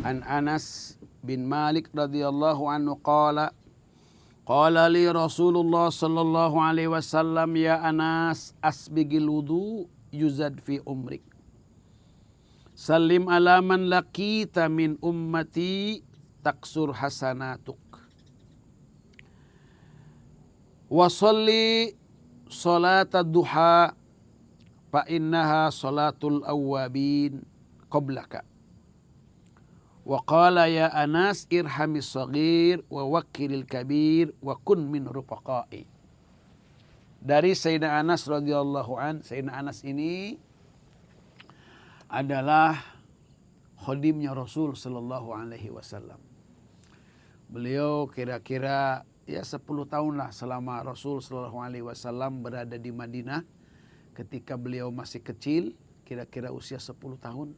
An Anas bin Malik radhiyallahu anhu qala li Rasulullah sallallahu alaihi wasallam ya Anas asbigil wudu yuzad fi umrik. Salim ala man laqita min ummati taksur hasanatuk. Wa sholli salata duha fa innaha salatul awwabin qablaka. Wa qala ya Anas irhamis saghir wa wakkilil kabir wa kun min rufaqai. Dari Sayyidina Anas radhiyallahu an. Sayyidina Anas ini adalah khadimnya Rasul sallallahu alaihi wasallam. Beliau kira-kira ya 10 tahun lah selama Rasul sallallahu alaihi wasallam berada di Madinah. Ketika beliau masih kecil, kira-kira usia 10 tahun,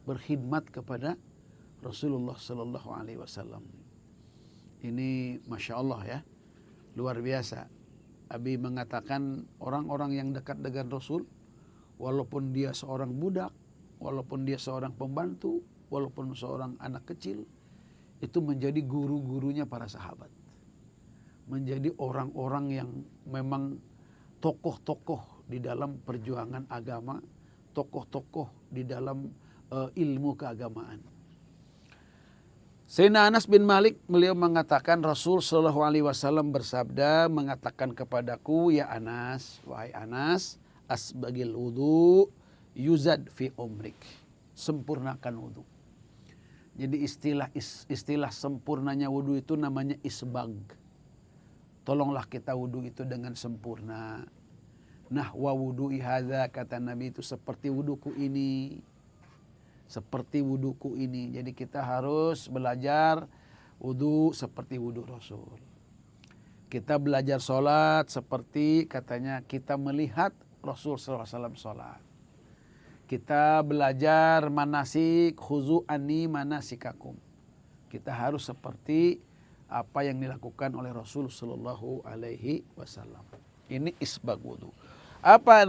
berkhidmat kepada Rasulullah sallallahu alaihi wasallam. Ini Masya Allah ya, luar biasa. Abi mengatakan orang-orang yang dekat dengan Rasul, walaupun dia seorang budak, walaupun dia seorang pembantu, walaupun seorang anak kecil, itu menjadi guru-gurunya para sahabat. Menjadi orang-orang yang memang tokoh-tokoh di dalam perjuangan agama, tokoh-tokoh di dalam ilmu keagamaan. Sayyidina Anas bin Malik, beliau mengatakan Rasul sallallahu alaihi wasallam bersabda, mengatakan kepadaku, ya Anas, wahai Anas, asbagil wudu yuzad fi umrik. Sempurnakan wudu. Jadi istilah sempurnanya wudu itu namanya isbag. Tolonglah kita wudu itu dengan sempurna. Nah, wa wudu'i hadza, kata Nabi itu seperti wuduku ini. Seperti wuduku ini. Jadi kita harus belajar wudu seperti wudu Rasul. Kita belajar sholat seperti katanya kita melihat Rasul SAW sholat. Kita belajar manasik, khuzu anni manasikakum. Kita harus seperti apa yang dilakukan oleh Rasul Sallallahu Alaihi Wasallam. Ini isbag wudu. Apa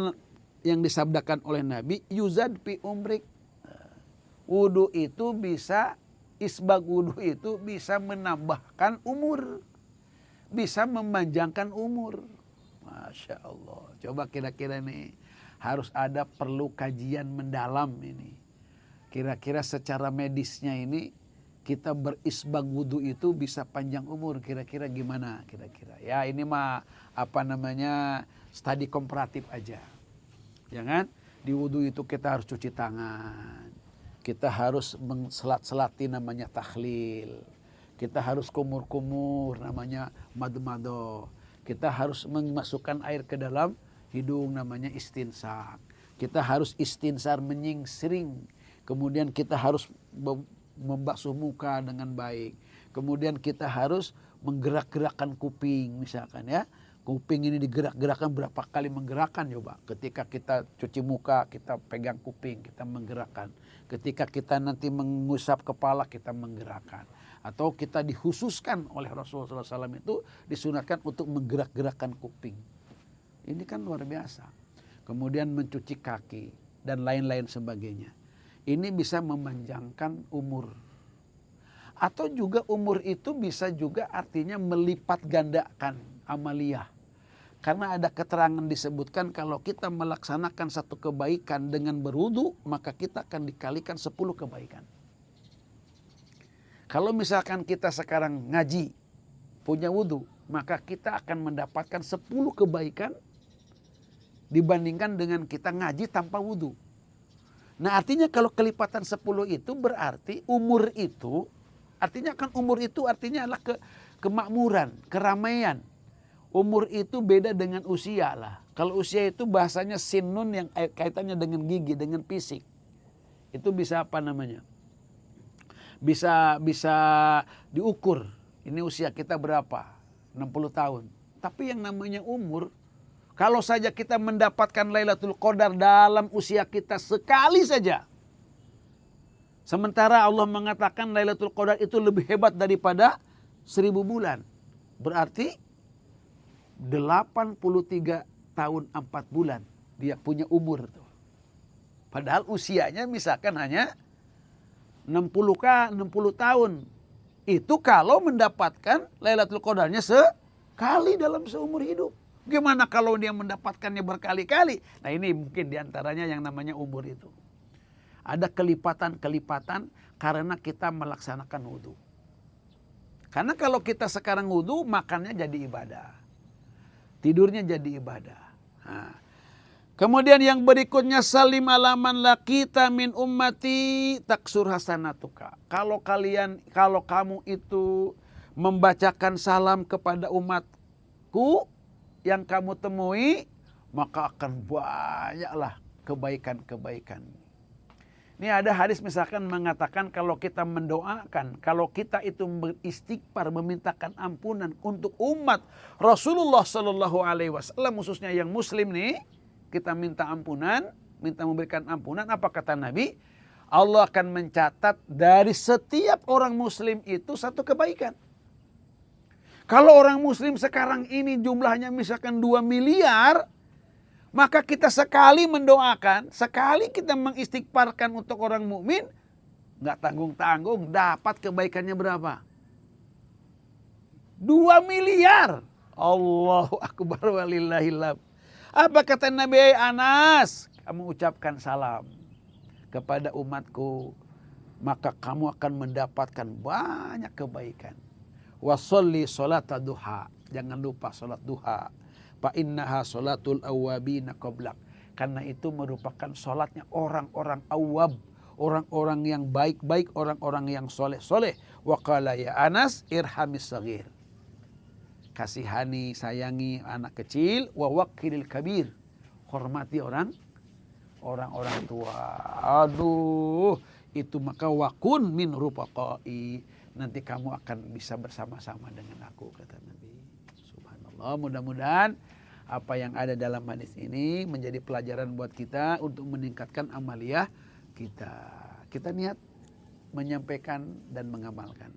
yang disabdakan oleh Nabi? Yuzad fi umrik. Wudu itu bisa, isbag wudu itu bisa menambahkan umur. Bisa memanjangkan umur. Masya Allah. Coba kira-kira nih, harus ada perlu kajian mendalam ini. Kira-kira secara medisnya ini, kita berisbag wudu itu bisa panjang umur. Kira-kira gimana? Kira-kira. Ya ini mah apa namanya, studi komparatif aja. Jangan di wudu itu kita harus cuci tangan. Kita harus menselat-selati namanya tahlil. Kita harus kumur-kumur namanya madu-madu. Kita harus memasukkan air ke dalam hidung namanya istinsak. Kita harus istinsar menyingsring. Kemudian kita harus membasuh muka dengan baik. Kemudian kita harus menggerak-gerakkan kuping misalkan ya. Kuping ini digerak-gerakkan berapa kali menggerakkan coba. Ketika kita cuci muka, kita pegang kuping, kita menggerakkan. Ketika kita nanti mengusap kepala, kita menggerakkan. Atau kita dikhususkan oleh Rasulullah SAW itu disunatkan untuk menggerak-gerakkan kuping. Ini kan luar biasa. Kemudian mencuci kaki dan lain-lain sebagainya. Ini bisa memanjangkan umur. Atau juga umur itu bisa juga artinya melipat gandakan amaliyah. Karena ada keterangan disebutkan kalau kita melaksanakan satu kebaikan dengan berwudu, maka kita akan dikalikan 10 kebaikan. Kalau misalkan kita sekarang ngaji, punya wudu, maka kita akan mendapatkan 10 kebaikan dibandingkan dengan kita ngaji tanpa wudu. Nah artinya kalau kelipatan 10 itu berarti umur itu, artinya kan umur itu artinya adalah kemakmuran, keramaian. Umur itu beda dengan usia lah. Kalau usia itu bahasanya sinun yang kaitannya dengan gigi, dengan fisik. Itu bisa apa namanya? Bisa diukur. Ini usia kita berapa? 60 tahun. Tapi yang namanya umur, kalau saja kita mendapatkan Lailatul Qadar dalam usia kita sekali saja. Sementara Allah mengatakan Lailatul Qadar itu lebih hebat daripada 1000 bulan. Berarti 83 tahun 4 bulan dia punya umur tuh. Padahal usianya misalkan hanya 60 tahun. Itu kalau mendapatkan Lailatul Qadarnya sekali dalam seumur hidup. Gimana kalau dia mendapatkannya berkali-kali? Nah ini mungkin diantaranya yang namanya umur itu. Ada kelipatan-kelipatan karena kita melaksanakan wudhu. Karena kalau kita sekarang wudhu, makannya jadi ibadah. Tidurnya jadi ibadah. Nah. Kemudian yang berikutnya salim alaman lakita min ummati taksur hasanatuka. Kalau kamu itu membacakan salam kepada umatku yang kamu temui, maka akan banyaklah kebaikan-kebaikan. Ini ada hadis misalkan mengatakan kalau kita mendoakan, kalau kita itu beristighfar, memintakan ampunan untuk umat Rasulullah Sallallahu Alaihi Wasallam, khususnya yang Muslim nih, kita minta ampunan, minta memberikan ampunan, apa kata Nabi? Allah akan mencatat dari setiap orang Muslim itu satu kebaikan. Kalau orang Muslim sekarang ini jumlahnya misalkan 2 miliar, maka kita sekali mendoakan, sekali kita mengistighfarkan untuk orang mukmin, nggak tanggung-tanggung, dapat kebaikannya berapa? 2 miliar. Allahu Akbar walillahilhamd. Apa kata Nabi? Anas, kamu ucapkan salam kepada umatku, maka kamu akan mendapatkan banyak kebaikan. Wasolli sholata duha, jangan lupa sholat duha. Fa innaha sholatul awwabina qablak, karena itu merupakan sholatnya orang-orang awwab, orang-orang yang baik-baik, orang-orang yang soleh-soleh. Wa qala ya Anas irhamis saghir, kasihani, sayangi anak kecil, wa waqiril kabir, hormati orang-orang tua. Aduh, itu maka wakun min rufaqai, nanti kamu akan bisa bersama-sama dengan aku, kata Nabi. Subhanallah, mudah-mudahan apa yang ada dalam hadis ini menjadi pelajaran buat kita untuk meningkatkan amaliyah kita. Kita niat menyampaikan dan mengamalkan.